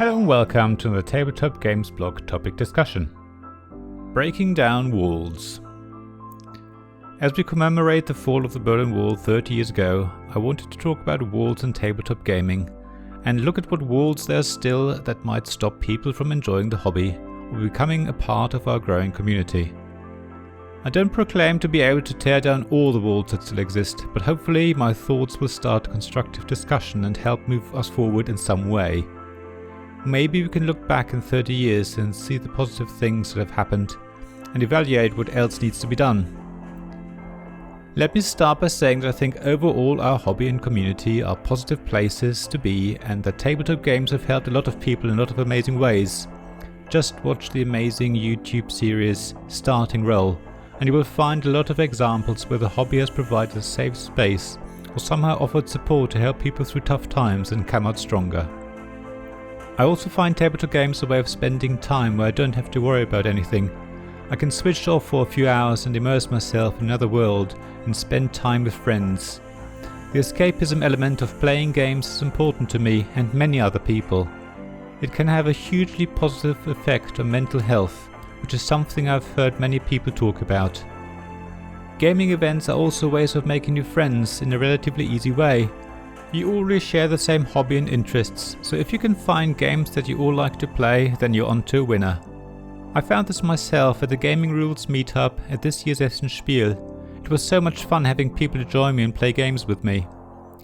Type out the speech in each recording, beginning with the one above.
Hello and welcome to the Tabletop Games blog topic discussion. Breaking down walls. As we commemorate the fall of the Berlin Wall 30 years ago, I wanted to talk about walls in tabletop gaming and look at what walls there are still that might stop people from enjoying the hobby or becoming a part of our growing community. I don't proclaim to be able to tear down all the walls that still exist, but hopefully my thoughts will start a constructive discussion and help move us forward in some way. Maybe we can look back in 30 years and see the positive things that have happened and evaluate what else needs to be done. Let me start by saying that I think overall our hobby and community are positive places to be and that tabletop games have helped a lot of people in a lot of amazing ways. Just watch the amazing YouTube series Starting Role and you will find a lot of examples where the hobby has provided a safe space or somehow offered support to help people through tough times and come out stronger. I also find tabletop games a way of spending time where I don't have to worry about anything. I can switch off for a few hours and immerse myself in another world and spend time with friends. The escapism element of playing games is important to me and many other people. It can have a hugely positive effect on mental health, which is something I've heard many people talk about. Gaming events are also ways of making new friends in a relatively easy way. You already share the same hobby and interests, so if you can find games that you all like to play, then you're on to a winner. I found this myself at the Gaming Rules meetup at this year's Essen Spiel. It was so much fun having people to join me and play games with me.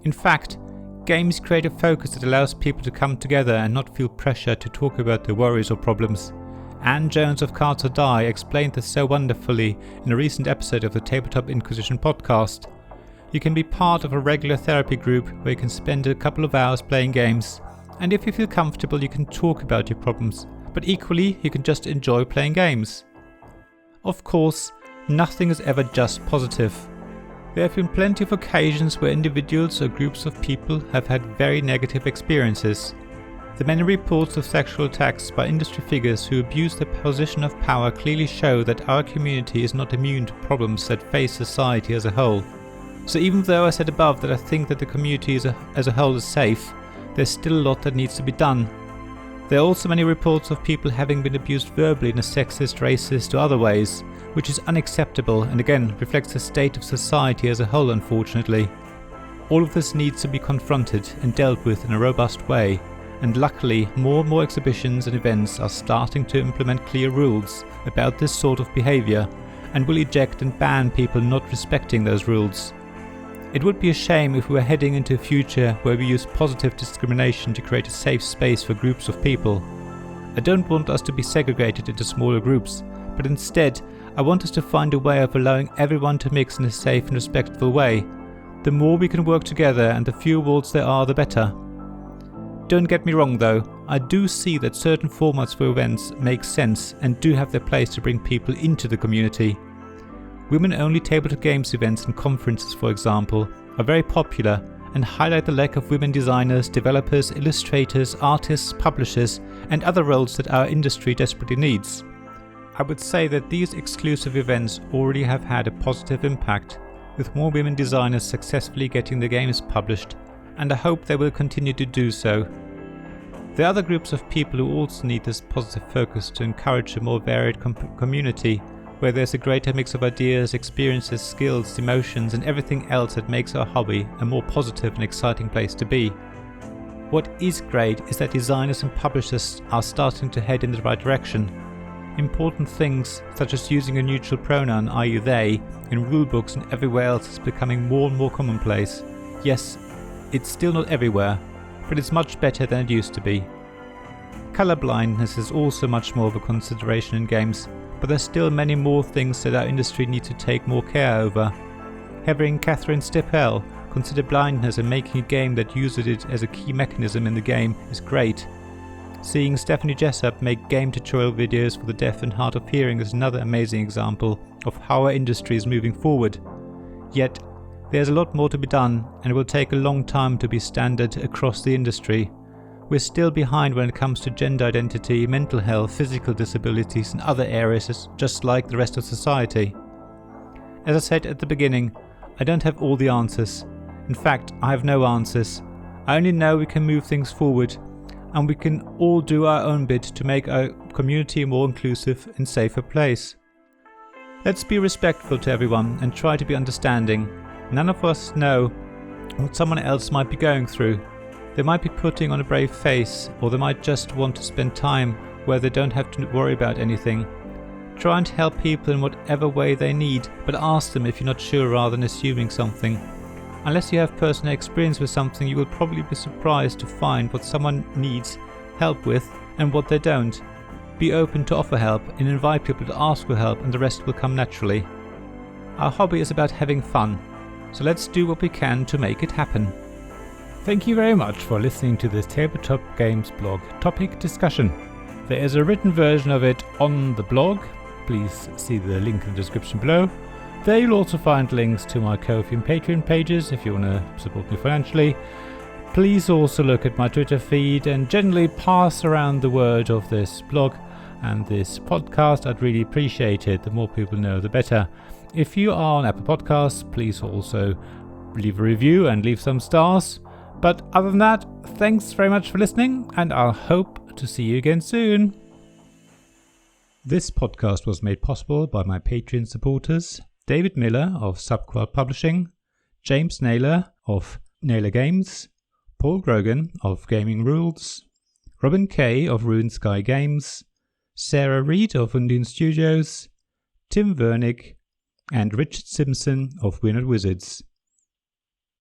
In fact, games create a focus that allows people to come together and not feel pressure to talk about their worries or problems. Anne Jones of Cards or Die explained this so wonderfully in a recent episode of the Tabletop Inquisition podcast. You can be part of a regular therapy group where you can spend a couple of hours playing games, and if you feel comfortable you can talk about your problems, but equally you can just enjoy playing games. Of course, nothing is ever just positive. There have been plenty of occasions where individuals or groups of people have had very negative experiences. The many reports of sexual attacks by industry figures who abuse their position of power clearly show that our community is not immune to problems that face society as a whole. So even though I said above that I think that the community as a whole is safe, there's still a lot that needs to be done. There are also many reports of people having been abused verbally in a sexist, racist or other ways, which is unacceptable and again reflects the state of society as a whole, unfortunately. All of this needs to be confronted and dealt with in a robust way, and luckily more and more exhibitions and events are starting to implement clear rules about this sort of behaviour and will eject and ban people not respecting those rules. It would be a shame if we were heading into a future where we use positive discrimination to create a safe space for groups of people. I don't want us to be segregated into smaller groups, but instead I want us to find a way of allowing everyone to mix in a safe and respectful way. The more we can work together and the fewer walls there are, the better. Don't get me wrong though, I do see that certain formats for events make sense and do have their place to bring people into the community. Women-only tabletop games events and conferences, for example, are very popular and highlight the lack of women designers, developers, illustrators, artists, publishers, and other roles that our industry desperately needs. I would say that these exclusive events already have had a positive impact, with more women designers successfully getting their games published, and I hope they will continue to do so. There are other groups of people who also need this positive focus to encourage a more varied community, where there's a greater mix of ideas, experiences, skills, emotions and everything else that makes our hobby a more positive and exciting place to be. What is great is that designers and publishers are starting to head in the right direction. Important things such as using a neutral pronoun, i.e. they, in rulebooks and everywhere else is becoming more and more commonplace. Yes, it's still not everywhere, but it's much better than it used to be. Colour blindness is also much more of a consideration in games, but there's still many more things that our industry needs to take more care over. Having Catherine Steppel consider blindness and making a game that uses it as a key mechanism in the game is great. Seeing Stephanie Jessup make game tutorial videos for the deaf and hard of hearing is another amazing example of how our industry is moving forward. Yet, there's a lot more to be done and it will take a long time to be standard across the industry. We're still behind when it comes to gender identity, mental health, physical disabilities and other areas just like the rest of society. As I said at the beginning, I don't have all the answers. In fact, I have no answers. I only know we can move things forward. and we can all do our own bit to make our community a more inclusive and safer place. Let's be respectful to everyone and try to be understanding. None of us know what someone else might be going through. They might be putting on a brave face, or they might just want to spend time where they don't have to worry about anything. Try and help people in whatever way they need, but ask them if you're not sure rather than assuming something. Unless you have personal experience with something, you will probably be surprised to find what someone needs help with and what they don't. Be open to offer help and invite people to ask for help, and the rest will come naturally. Our hobby is about having fun, so let's do what we can to make it happen. Thank you very much for listening to this Tabletop Games blog topic discussion. There is a written version of it on the blog. Please see the link in the description below. There you'll also find links to my Ko-fi and Patreon pages if you want to support me financially. Please also look at my Twitter feed and generally pass around the word of this blog and this podcast. I'd really appreciate it. The more people know, the better. If you are on Apple Podcasts, please also leave a review and leave some stars. But other than that, thanks very much for listening, and I'll hope to see you again soon. This podcast was made possible by my Patreon supporters: David Miller of Subquad Publishing, James Naylor of Naylor Games, Paul Grogan of Gaming Rules, Robin Kay of Ruined Sky Games, Sarah Reed of Undine Studios, Tim Vernick, and Richard Simpson of We're Not Wizards.